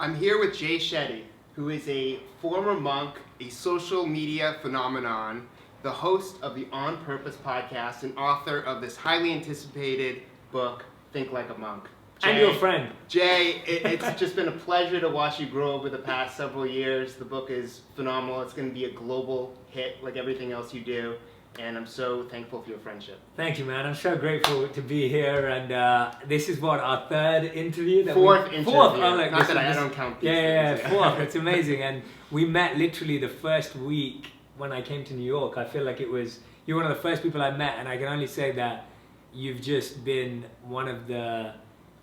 I'm here with Shetty, who is a former monk, a social media phenomenon, the host of the On Purpose podcast, and author of this highly anticipated book, Think Like a Monk. And your friend. Jay, it's just been a pleasure to watch you grow over the past several years. The book is phenomenal. It's going to be a global hit like everything else you do. And I'm so thankful for your friendship. Thank you, man. I'm so grateful to be here. And this is what, our third interview? Fourth interview. Oh, look, Not that I don't count these things. Fourth. It's amazing. And we met literally the first week when I came to New York. I feel like you're one of the first people I met. And I can only say that you've just been one of the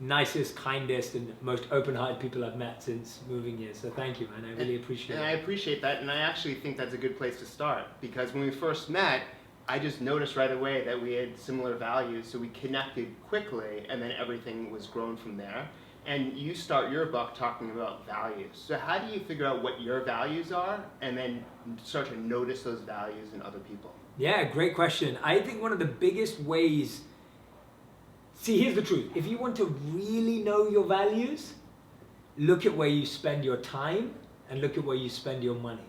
nicest, kindest, and most open-hearted people I've met since moving here. So thank you, man. I really appreciate it. And I appreciate that. And I actually think that's a good place to start. Because when we first met, I just noticed right away that we had similar values, so we connected quickly, and then everything was grown from there. And you start your book talking about values. So how do you figure out what your values are, and then start to notice those values in other people? Yeah, great question. I think one of the biggest ways, see, here's the truth. If you want to really know your values, look at where you spend your time and look at where you spend your money.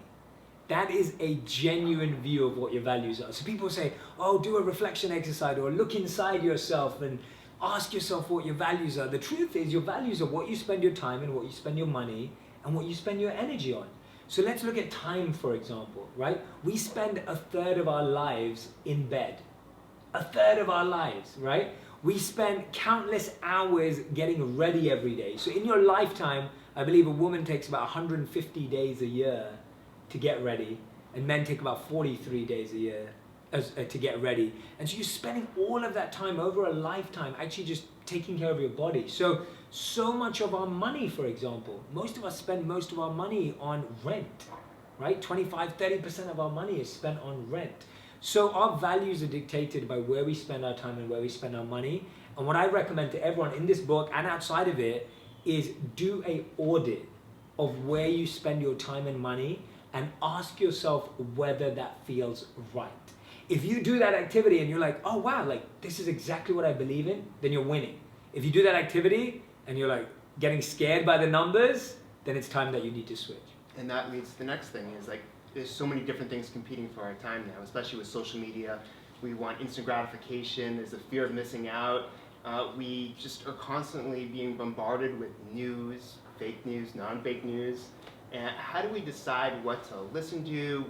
That is a genuine view of what your values are. So people say, oh, do a reflection exercise or look inside yourself and ask yourself what your values are. The truth is your values are what you spend your time and what you spend your money and what you spend your energy on. So let's look at time, for example, right? We spend a third of our lives in bed. A third of our lives, right? We spend countless hours getting ready every day. So in your lifetime, I believe a woman takes about 150 days a year to get ready, and men take about 43 days a year to get ready. And so you're spending all of that time over a lifetime actually just taking care of your body. So much of our money, for example, most of us spend most of our money on rent, right? 25-30% of our money is spent on rent. So our values are dictated by where we spend our time and where we spend our money. And what I recommend to everyone in this book and outside of it is do an audit of where you spend your time and money and ask yourself whether that feels right. If you do that activity and you're like, oh wow, like this is exactly what I believe in, then you're winning. If you do that activity and you're like getting scared by the numbers, then it's time that you need to switch. And that leads to the next thing is like, there's so many different things competing for our time now, especially with social media. We want instant gratification, there's a fear of missing out. We just are constantly being bombarded with news, fake news, non-fake news. And how do we decide what to listen to,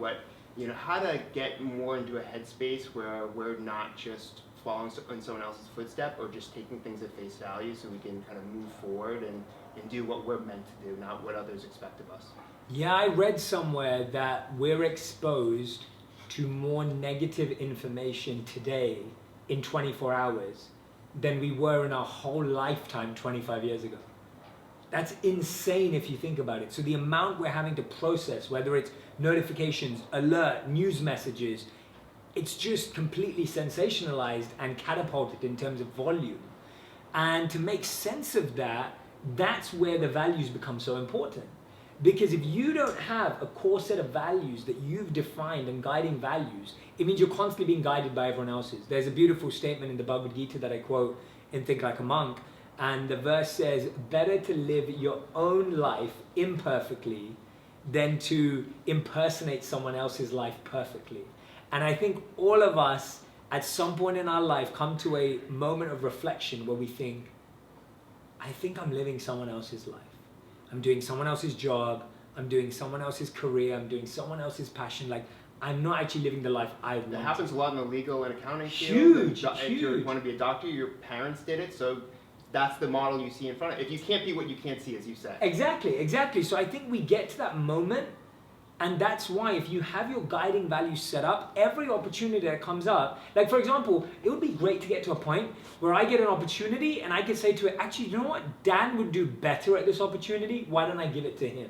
how to get more into a headspace where we're not just following in someone else's footstep or just taking things at face value so we can kind of move forward and do what we're meant to do, not what others expect of us? Yeah, I read somewhere that we're exposed to more negative information today in 24 hours than we were in our whole lifetime 25 years ago. That's insane if you think about it. So the amount we're having to process, whether it's notifications, alert, news messages, it's just completely sensationalized and catapulted in terms of volume. And to make sense of that, that's where the values become so important. Because if you don't have a core set of values that you've defined and guiding values, it means you're constantly being guided by everyone else's. There's a beautiful statement in the Bhagavad Gita that I quote in Think Like a Monk. And the verse says, better to live your own life imperfectly than to impersonate someone else's life perfectly. And I think all of us at some point in our life come to a moment of reflection where we think, I think I'm living someone else's life. I'm doing someone else's job. I'm doing someone else's career. I'm doing someone else's passion. Like, I'm not actually living the life I want. That happens a lot in the legal and accounting field. Huge. If you want to be a doctor, your parents did it, so that's the model you see in front of you. If you can't be what you can't see, as you said. Exactly. So I think we get to that moment, and that's why if you have your guiding values set up, every opportunity that comes up, like for example, it would be great to get to a point where I get an opportunity and I can say to it, actually, you know what? Dan would do better at this opportunity. Why don't I give it to him?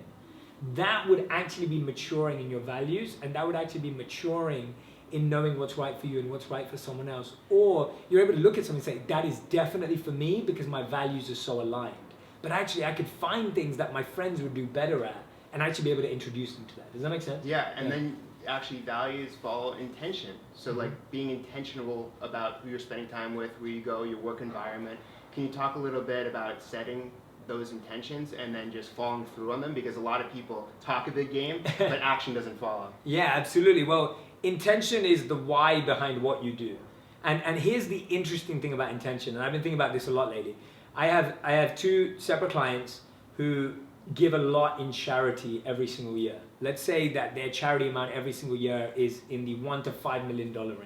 That would actually be maturing in your values, and that would actually be maturing in knowing what's right for you and what's right for someone else. Or you're able to look at something and say, that is definitely for me because my values are so aligned. But actually I could find things that my friends would do better at and actually be able to introduce them to that. Does that make sense? Yeah, and then actually values follow intention. So like being intentional about who you're spending time with, where you go, your work environment. Can you talk a little bit about setting those intentions and then just following through on them, because a lot of people talk a big game, but action doesn't follow. Yeah, absolutely. Well, intention is the why behind what you do. And here's the interesting thing about intention, and I've been thinking about this a lot lately. I have two separate clients who give a lot in charity every single year. Let's say that their charity amount every single year is in the $1 to $5 million range.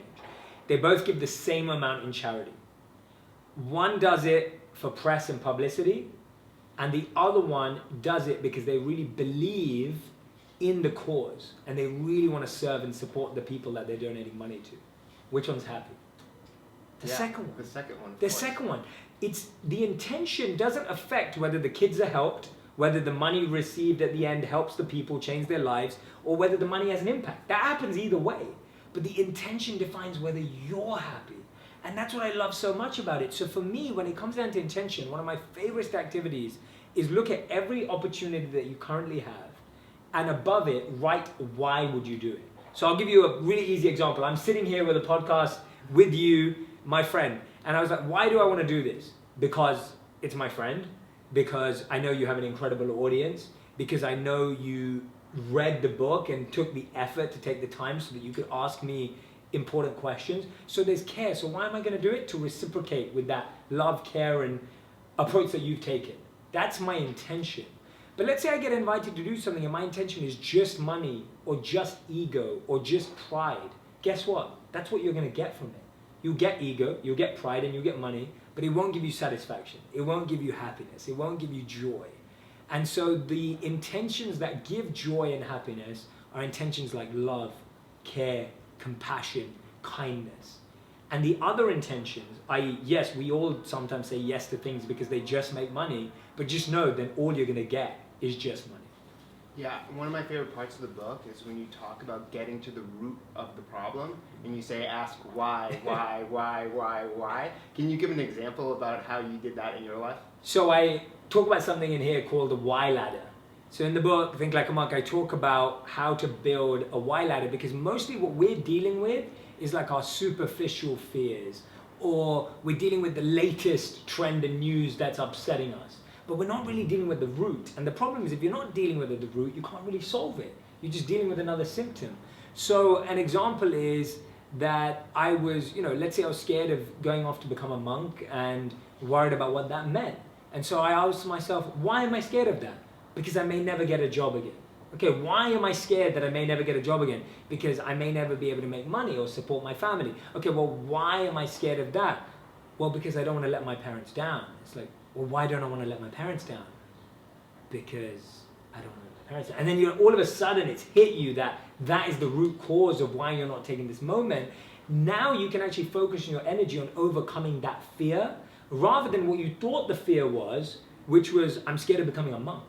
They both give the same amount in charity. One does it for press and publicity, and the other one does it because they really believe in the cause and they really want to serve and support the people that they're donating money to. Which one's happy? The second one. The second one. The second one. It's the intention doesn't affect whether the kids are helped, whether the money received at the end helps the people change their lives, or whether the money has an impact. That happens either way. But the intention defines whether you're happy. And that's what I love so much about it. So for me, when it comes down to intention, one of my favorite activities is look at every opportunity that you currently have, and above it, write why would you do it. So I'll give you a really easy example. I'm sitting here with a podcast with you, my friend, and I was like, why do I want to do this? Because it's my friend, because I know you have an incredible audience, because I know you read the book and took the effort to take the time so that you could ask me important questions. So there's care. So why am I going to do it? To reciprocate with that love, care, and approach that you've taken. That's my intention. But let's say I get invited to do something and my intention is just money or just ego or just pride. Guess what? That's what you're going to get from it. You'll get ego, you'll get pride, and you'll get money, but it won't give you satisfaction. It won't give you happiness. It won't give you joy. And so the intentions that give joy and happiness are intentions like love, care, compassion, kindness. And the other intentions, i.e., yes, we all sometimes say yes to things because they just make money, but just know that all you're going to get is just money. Yeah, one of my favorite parts of the book is when you talk about getting to the root of the problem, and you say, ask why. Can you give an example about how you did that in your life? So I talk about something in here called the why ladder. So in the book, Think Like a Monk, I talk about how to build a why ladder, because mostly what we're dealing with is like our superficial fears, or we're dealing with the latest trend and news that's upsetting us. But we're not really dealing with the root. And the problem is, if you're not dealing with the root, you can't really solve it. You're just dealing with another symptom. So an example is that I was, let's say I was scared of going off to become a monk and worried about what that meant. And so I asked myself, why am I scared of that? Because I may never get a job again. Okay, why am I scared that I may never get a job again? Because I may never be able to make money or support my family. Okay, well, why am I scared of that? Well, because I don't want to let my parents down. It's like, well, why don't I want to let my parents down? Because I don't want to let my parents down. And then all of a sudden it's hit you that is the root cause of why you're not taking this moment. Now you can actually focus your energy on overcoming that fear, rather than what you thought the fear was, which was, I'm scared of becoming a monk.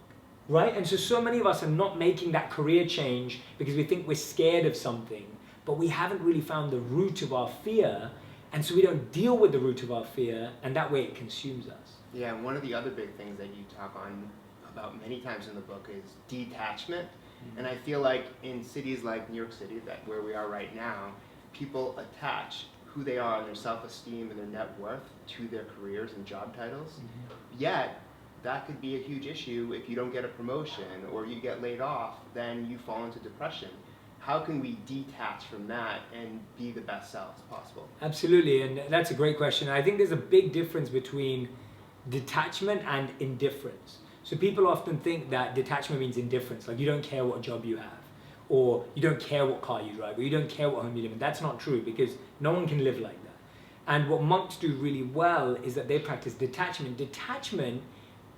Right? And so many of us are not making that career change because we think we're scared of something, but we haven't really found the root of our fear, and so we don't deal with the root of our fear, and that way it consumes us. Yeah, and one of the other big things that you talk on about many times in the book is detachment. Mm-hmm. And I feel like in cities like New York City, where we are right now, people attach who they are and their self-esteem and their net worth to their careers and job titles. Mm-hmm. Yet, that could be a huge issue if you don't get a promotion or you get laid off, then you fall into depression. How can we detach from that and be the best selves possible? Absolutely, and that's a great question. I think there's a big difference between detachment and indifference. So people often think that detachment means indifference, like you don't care what job you have, or you don't care what car you drive, or you don't care what home you live in. That's not true, because no one can live like that. And what monks do really well is that they practice detachment. Detachment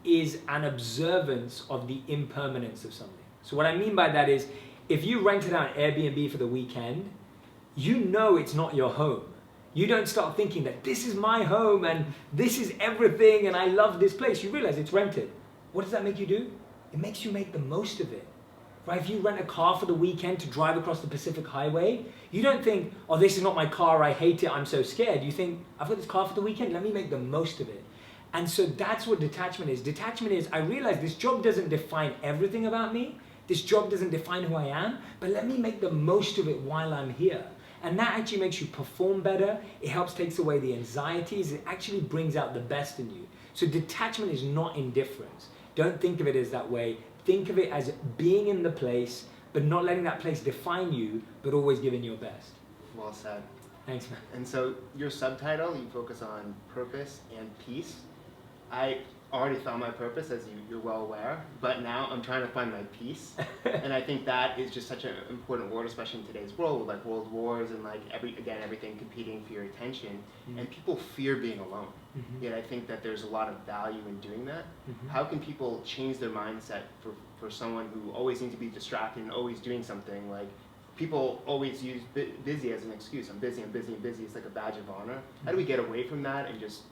is an observance of the impermanence of something. So what I mean by that is, if you rented out Airbnb for the weekend, you know it's not your home. You don't start thinking that this is my home and this is everything and I love this place. You realize it's rented. What does that make you do? It makes you make the most of it. Right? If you rent a car for the weekend to drive across the Pacific Highway, you don't think, oh, this is not my car, I hate it, I'm so scared. You think, I've got this car for the weekend, let me make the most of it. And so that's what detachment is. Detachment is, I realize this job doesn't define everything about me. This job doesn't define who I am, but let me make the most of it while I'm here. And that actually makes you perform better. It helps takes away the anxieties. It actually brings out the best in you. So detachment is not indifference. Don't think of it as that way. Think of it as being in the place, but not letting that place define you, but always giving your best. Well said. Thanks, man. And so your subtitle, you focus on purpose and peace. I already found my purpose, as you're well aware, but now I'm trying to find my peace. And I think that is just such an important word, especially in today's world, with like world wars and like everything competing for your attention. And people fear being alone. Yet I think that there's a lot of value in doing that. How can people change their mindset for someone who always needs to be distracted and always doing something? Like, people always use busy as an excuse. I'm busy, I'm busy, I'm busy. It's like a badge of honor. How do we get away from that and just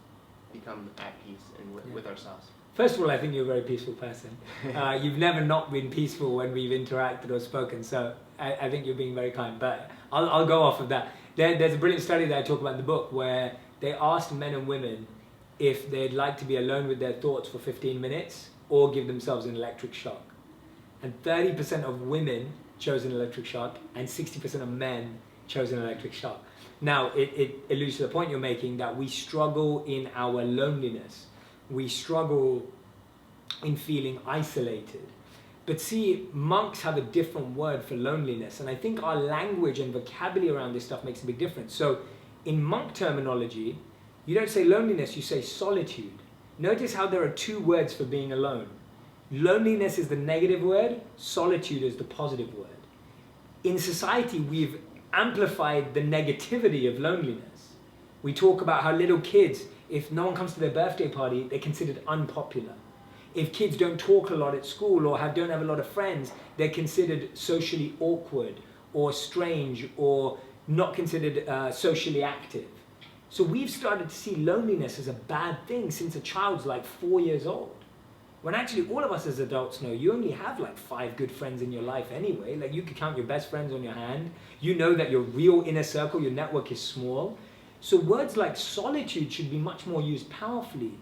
become at peace and with ourselves? First of all, I think you're a very peaceful person. You've never not been peaceful when we've interacted or spoken, so I think you're being very kind. But I'll go off of that. There's a brilliant study that I talk about in the book where they asked men and women if they'd like to be alone with their thoughts for 15 minutes or give themselves an electric shock. And 30% of women chose an electric shock and 60% of men chose an electric shock. Now, it alludes to the point you're making that we struggle in our loneliness. We struggle in feeling isolated. But see, monks have a different word for loneliness. And I think our language and vocabulary around this stuff makes a big difference. So in monk terminology, you don't say loneliness, you say solitude. Notice how there are two words for being alone. Loneliness is the negative word, solitude is the positive word. In society, we've amplified the negativity of loneliness. We talk about how little kids, if no one comes to their birthday party, they're considered unpopular. If kids don't talk a lot at school or don't have a lot of friends, they're considered socially awkward or strange or not considered socially active. So we've started to see loneliness as a bad thing since a child's like 4 years old. When actually all of us as adults know you only have like 5 good friends in your life anyway. Like, you could count your best friends on your hand. You know that your real inner circle, your network is small. So words like solitude should be much more used powerfully.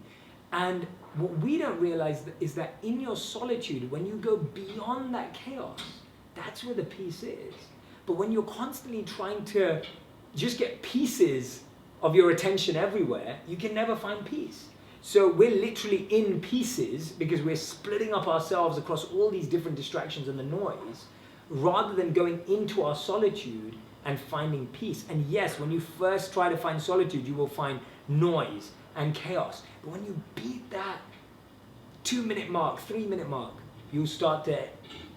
And what we don't realize is that in your solitude, when you go beyond that chaos, that's where the peace is. But when you're constantly trying to just get pieces of your attention everywhere, you can never find peace. So we're literally in pieces because we're splitting up ourselves across all these different distractions and the noise, rather than going into our solitude and finding peace. And yes, when you first try to find solitude, you will find noise and chaos. But when you beat that 2-minute mark, 3-minute mark, you'll start to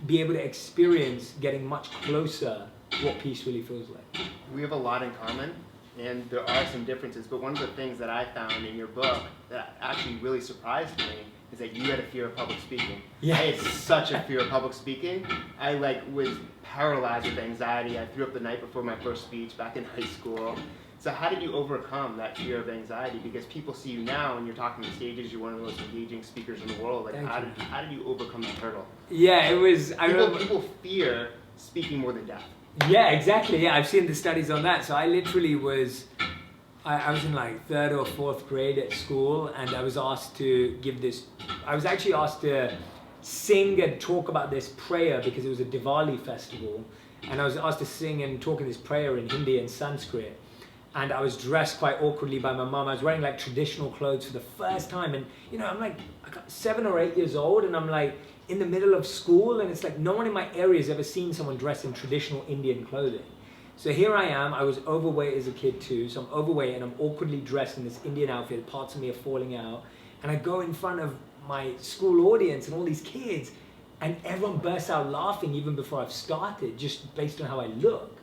be able to experience getting much closer to what peace really feels like. We have a lot in common, and there are some differences, but one of the things that I found in your book that actually really surprised me is that you had a fear of public speaking. Yes. I had such a fear of public speaking. I was paralyzed with anxiety. I threw up the night before my first speech back in high school. So how did you overcome that fear of anxiety? Because people see you now and you're talking to stages, you're one of the most engaging speakers in the world. Like, how did you overcome that hurdle? Yeah, it was... People fear speaking more than deaf. Yeah, exactly. Yeah, I've seen the studies on that. So I literally was... I was in like 3rd or 4th grade at school, and I was asked to give this... I was actually asked to sing and talk about this prayer because it was a Diwali festival. And I was asked to sing and talk in this prayer in Hindi and Sanskrit. And I was dressed quite awkwardly by my mom. I was wearing like traditional clothes for the first time. And, you know, I'm like 7 or 8 years old, and I'm like in the middle of school, and it's like no one in my area has ever seen someone dressed in traditional Indian clothing. So here I am. I was overweight as a kid too. So I'm overweight and I'm awkwardly dressed in this Indian outfit. Parts of me are falling out. And I go in front of my school audience and all these kids, and everyone bursts out laughing even before I've started, just based on how I look.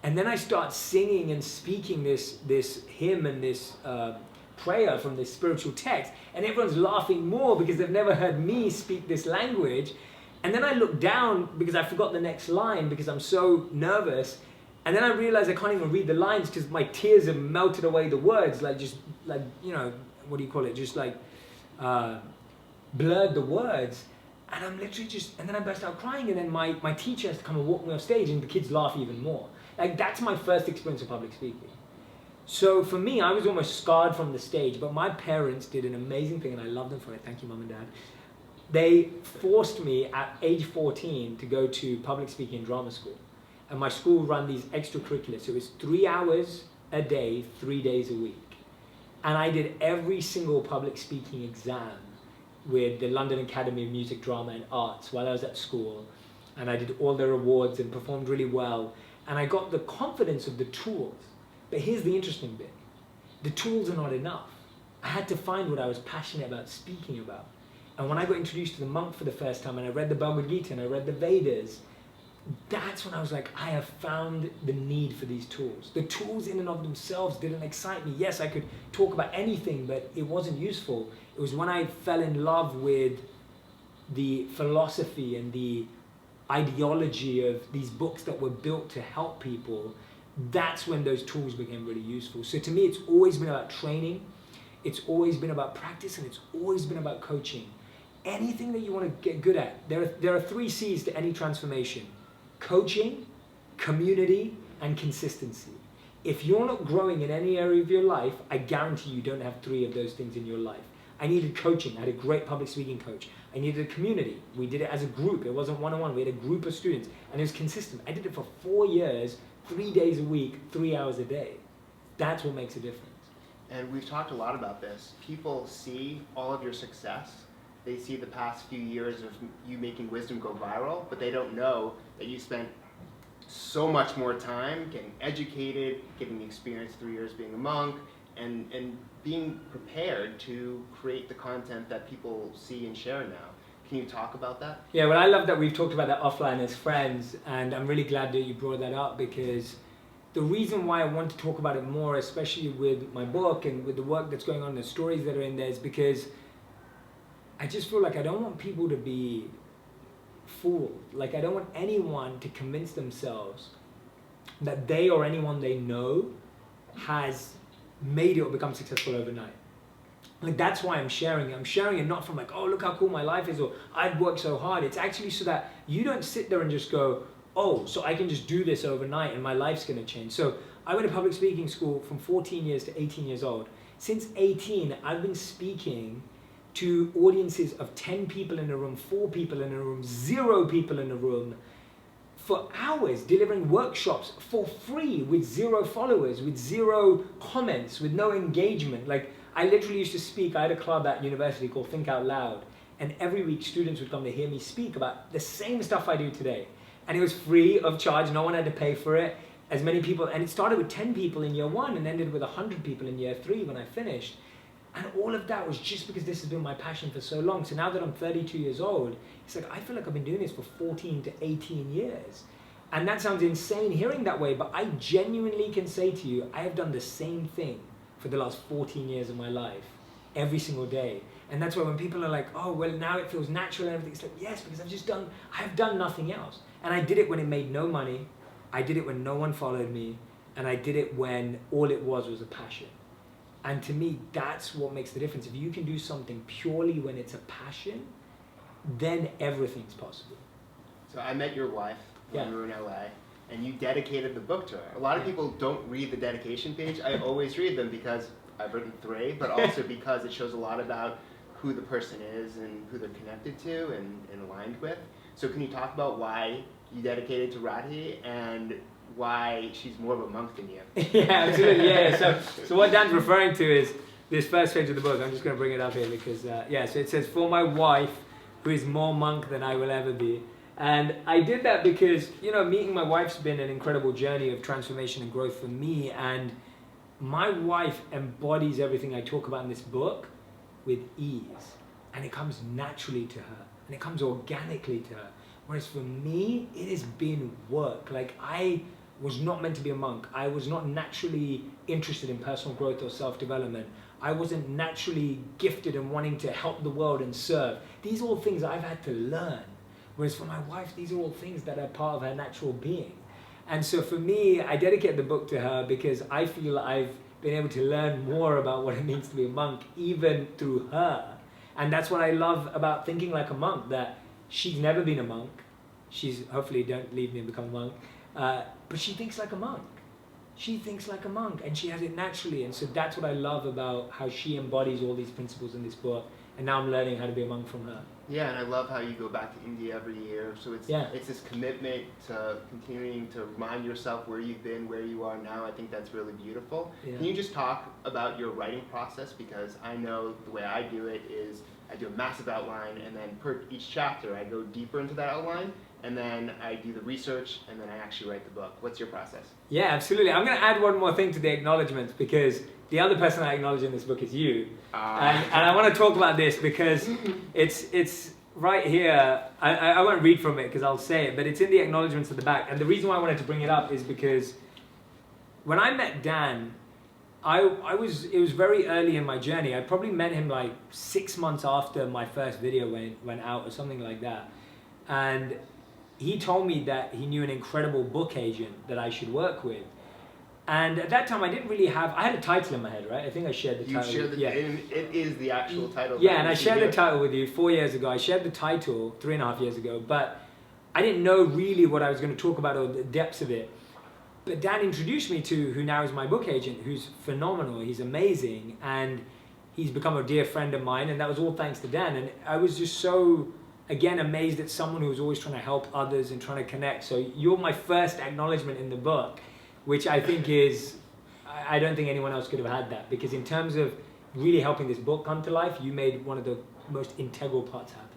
And then I start singing and speaking this hymn and this prayer from this spiritual text, and everyone's laughing more because they've never heard me speak this language. And then I look down because I forgot the next line because I'm so nervous. And then I realize I can't even read the lines because my tears have melted away the words, you know, what do you call it? Just like blurred the words. And I'm literally and then I burst out crying, and then my teacher has to come and walk me off stage, and the kids laugh even more. Like, that's my first experience of public speaking. So for me, I was almost scarred from the stage, but my parents did an amazing thing, and I love them for it. Thank you, Mum and Dad. They forced me at age 14 to go to public speaking and drama school. And my school ran these extracurriculars. So it was 3 hours a day, 3 days a week. And I did every single public speaking exam with the London Academy of Music, Drama and Arts while I was at school. And I did all their awards and performed really well. And I got the confidence of the tools. But here's the interesting bit. The tools are not enough. I had to find what I was passionate about speaking about. And when I got introduced to the monk for the first time and I read the Bhagavad Gita and I read the Vedas, that's when I was like, I have found the need for these tools. The tools in and of themselves didn't excite me. Yes, I could talk about anything, but it wasn't useful. It was when I fell in love with the philosophy and the ideology of these books that were built to help people, that's when those tools became really useful. So to me, it's always been about training. It's always been about practice, and it's always been about coaching. Anything that you want to get good at, there are 3 C's to any transformation: coaching, community, and consistency. If you're not growing in any area of your life, I guarantee you don't have 3 of those things in your life. I needed coaching. I had a great public speaking coach. I needed a community. We did it as a group. It wasn't one-on-one. We had a group of students, and it was consistent. I did it for 4 years, 3 days a week, 3 hours a day. That's what makes a difference. And we've talked a lot about this. People see all of your success. They see the past few years of you making wisdom go viral, but they don't know that you spent so much more time getting educated, getting the experience 3 years being a monk, and being prepared to create the content that people see and share now. Can you talk about that? Yeah, well, I love that we've talked about that offline as friends, and I'm really glad that you brought that up, because the reason why I want to talk about it more, especially with my book and with the work that's going on, the stories that are in there, is because I just feel like I don't want people to be fooled. Like, I don't want anyone to convince themselves that they or anyone they know has made it or become successful overnight. Like, that's why I'm sharing it. I'm sharing it not from like, oh, look how cool my life is, or I've worked so hard. It's actually so that you don't sit there and just go, oh, so I can just do this overnight and my life's gonna change. So I went to public speaking school from 14 years to 18 years old. Since 18, I've been speaking to audiences of 10 people in a room, 4 people in a room, 0 people in a room, for hours, delivering workshops for free with 0 followers, with 0 comments, with no engagement. Like, I literally used to speak. I had a club at university called Think Out Loud, and every week students would come to hear me speak about the same stuff I do today. And it was free of charge. No one had to pay for it. As many people, and it started with 10 people in year 1 and ended with 100 people in year 3 when I finished. And all of that was just because this has been my passion for so long. So now that I'm 32 years old, it's like I feel like I've been doing this for 14 to 18 years. And that sounds insane hearing that way, but I genuinely can say to you, I have done the same thing for the last 14 years of my life, every single day. And that's why when people are like, oh, well, now it feels natural and everything, it's like, yes, because I've done nothing else. And I did it when it made no money. I did it when no one followed me. And I did it when all it was a passion. And to me, that's what makes the difference. If you can do something purely when it's a passion, then everything's possible. So I met your wife when we were in LA, and you dedicated the book to her. A lot of people don't read the dedication page. I always read them because I've written 3, but also because it shows a lot about who the person is and who they're connected to and aligned with. So can you talk about why you dedicated to Radhi and why she's more of a monk than you? Yeah, absolutely. Yeah. So what Dan's referring to is this first page of the book. I'm just going to bring it up here because, so it says, for my wife, who is more monk than I will ever be. And I did that because, meeting my wife's been an incredible journey of transformation and growth for me. And my wife embodies everything I talk about in this book with ease. And it comes naturally to her. And it comes organically to her. Whereas for me, it has been work. Like, I was not meant to be a monk. I was not naturally interested in personal growth or self-development. I wasn't naturally gifted in wanting to help the world and serve. These are all things I've had to learn. Whereas for my wife, these are all things that are part of her natural being. And so for me, I dedicate the book to her because I feel I've been able to learn more about what it means to be a monk, even through her. And that's what I love about thinking like a monk, that she's never been a monk. She's, hopefully don't leave me and become a monk. But she thinks like a monk. She thinks like a monk, and she has it naturally. And so that's what I love about how she embodies all these principles in this book. And now I'm learning how to be a monk from her. Yeah, and I love how you go back to India every year. So it's this commitment to continuing to remind yourself where you've been, where you are now. I think that's really beautiful. Yeah. Can you just talk about your writing process? Because I know the way I do it is I do a massive outline, and then per each chapter I go deeper into that outline, and then I do the research, and then I actually write the book. What's your process? Yeah, absolutely. I'm going to add one more thing to the acknowledgements, because the other person I acknowledge in this book is you. And I want to talk about this because it's right here. I won't read from it because I'll say it, but it's in the acknowledgements at the back. And the reason why I wanted to bring it up is because when I met Dan, it was very early in my journey. I probably met him like 6 months after my first video went out or something like that. And he told me that he knew an incredible book agent that I should work with. And at that time, I didn't really have... I had a title in my head, right? I think I shared the title. You shared it is the actual title. Yeah, and I shared the title with you 4 years ago. I shared the title 3.5 years ago, but I didn't know really what I was going to talk about or the depths of it. But Dan introduced me to who now is my book agent, who's phenomenal. He's amazing, and he's become a dear friend of mine, and that was all thanks to Dan. And I was just so, again, amazed at someone who was always trying to help others and trying to connect. So you're my first acknowledgement in the book, which I think is, I don't think anyone else could have had that, because in terms of really helping this book come to life, you made one of the most integral parts happen.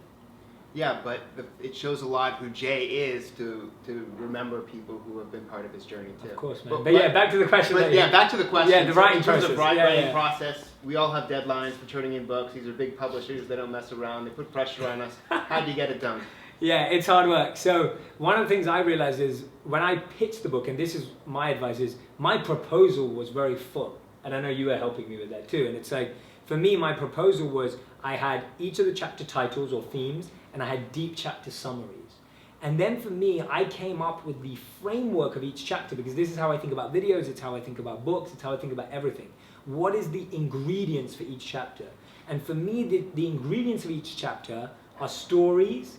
Yeah, but it shows a lot who Jay is to remember people who have been part of his journey too. Of course, man. But yeah, back to the question. Back to the question. Yeah, the writing process. In terms of writing process, we all have deadlines for turning in books. These are big publishers. They don't mess around. They put pressure on us. How do you get it done? Yeah, it's hard work. So one of the things I realized is when I pitched the book, and this is my advice, is my proposal was very full. And I know you were helping me with that too. And it's like, for me, my proposal was I had each of the chapter titles or themes, and I had deep chapter summaries. And then for me, I came up with the framework of each chapter, because this is how I think about videos, it's how I think about books, it's how I think about everything. What is the ingredients for each chapter? And for me, the ingredients of each chapter are stories,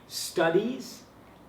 studies,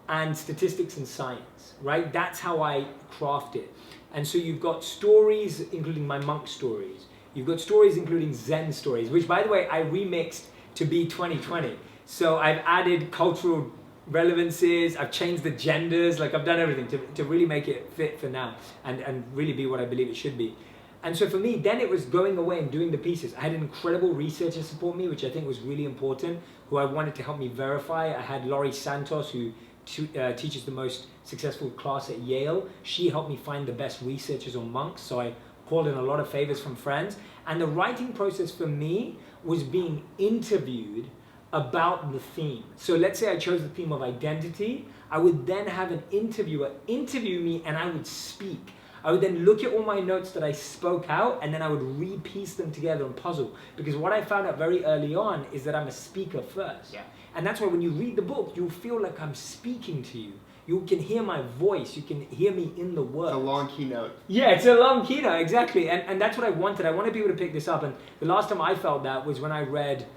and statistics and science, right? That's how I craft it. And so you've got stories, including my monk stories. You've got stories, including Zen stories, which, by the way, I remixed to be 2020. So I've added cultural relevances, I've changed the genders, like I've done everything to really make it fit for now and really be what I believe it should be. And so for me, then it was going away and doing the pieces. I had an incredible researcher support me, which I think was really important, who I wanted to help me verify. I had Laurie Santos, who teaches the most successful class at Yale. She helped me find the best researchers on monks, so I called in a lot of favors from friends. And the writing process for me was being interviewed about the theme. So let's say I chose the theme of identity, I would then have an interviewer interview me and I would speak. I would then look at all my notes that I spoke out, and then I would re-piece them together and puzzle. Because what I found out very early on is that I'm a speaker first. Yeah. And that's why when you read the book, you'll feel like I'm speaking to you. You can hear my voice, you can hear me in the words. It's a long keynote. Yeah, it's a long keynote, exactly. And that's what I wanted. I wanted people to pick this up. And the last time I felt that was when I read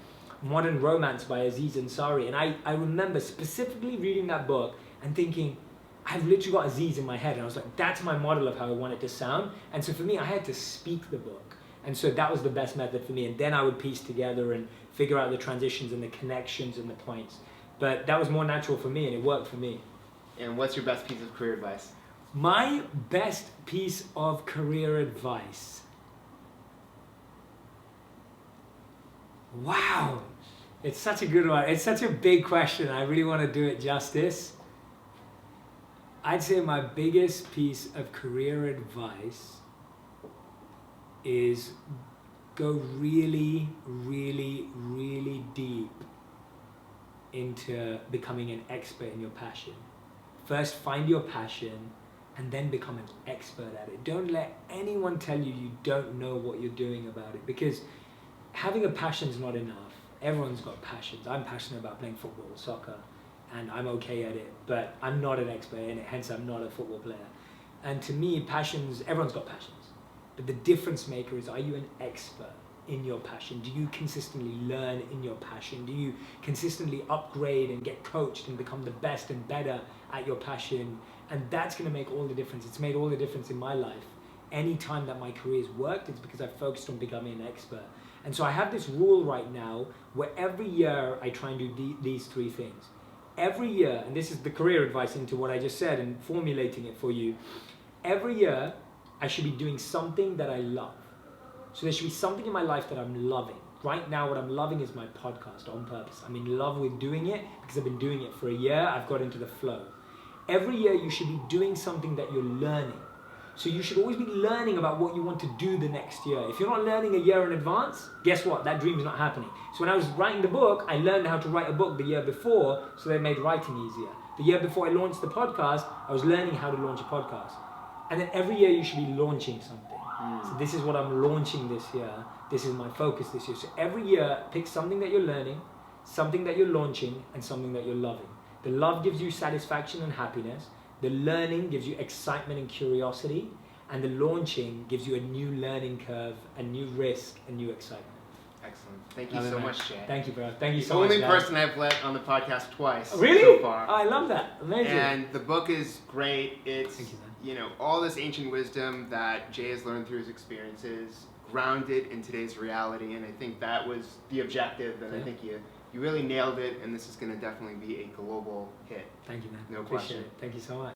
Modern Romance by Aziz Ansari. And I remember specifically reading that book and thinking, I've literally got Aziz in my head. And I was like, that's my model of how I want it to sound. And so for me, I had to speak the book. And so that was the best method for me. And then I would piece together and figure out the transitions and the connections and the points. But that was more natural for me, and it worked for me. And what's your best piece of career advice? My best piece of career advice. Wow. It's such a good one. It's such a big question. I really want to do it justice. I'd say my biggest piece of career advice is go really, really, really deep into becoming an expert in your passion. First, find your passion and then become an expert at it. Don't let anyone tell you you don't know what you're doing about it, because having a passion is not enough. Everyone's got passions. I'm passionate about playing football, soccer, and I'm okay at it, but I'm not an expert in it, hence I'm not a football player. And to me, passions, everyone's got passions. But the difference maker is, are you an expert in your passion? Do you consistently learn in your passion? Do you consistently upgrade and get coached and become the best and better at your passion? And that's going to make all the difference. It's made all the difference in my life. Any time that my career's worked, it's because I've focused on becoming an expert. And so I have this rule right now where every year I try and do these 3 things. Every year, and this is the career advice into what I just said and formulating it for you. Every year, I should be doing something that I love. So there should be something in my life that I'm loving. Right now, what I'm loving is my podcast on purpose. I'm in love with doing it because I've been doing it for a year. I've got into the flow. Every year, you should be doing something that you're learning. So you should always be learning about what you want to do the next year. If you're not learning a year in advance, guess what? That dream is not happening. So when I was writing the book, I learned how to write a book the year before, so that made writing easier. The year before I launched the podcast, I was learning how to launch a podcast. And then every year you should be launching something. So this is what I'm launching this year. This is my focus this year. So every year, pick something that you're learning, something that you're launching, and something that you're loving. The love gives you satisfaction and happiness. The learning gives you excitement and curiosity, and the launching gives you a new learning curve, a new risk, and new excitement. Excellent. Thank you so much, Jay. Thank you, bro. Thank you The so much. only person I've let on the podcast twice Really? so far. Oh, I love that. Amazing. And the book is great. It's, Thank you, man. all this ancient wisdom that Jay has learned through his experiences, grounded in today's reality, and I think that was the objective, and I think you really nailed it, and this is going to definitely be a global hit. Thank you, man. No Appreciate question. it. Thank you so much.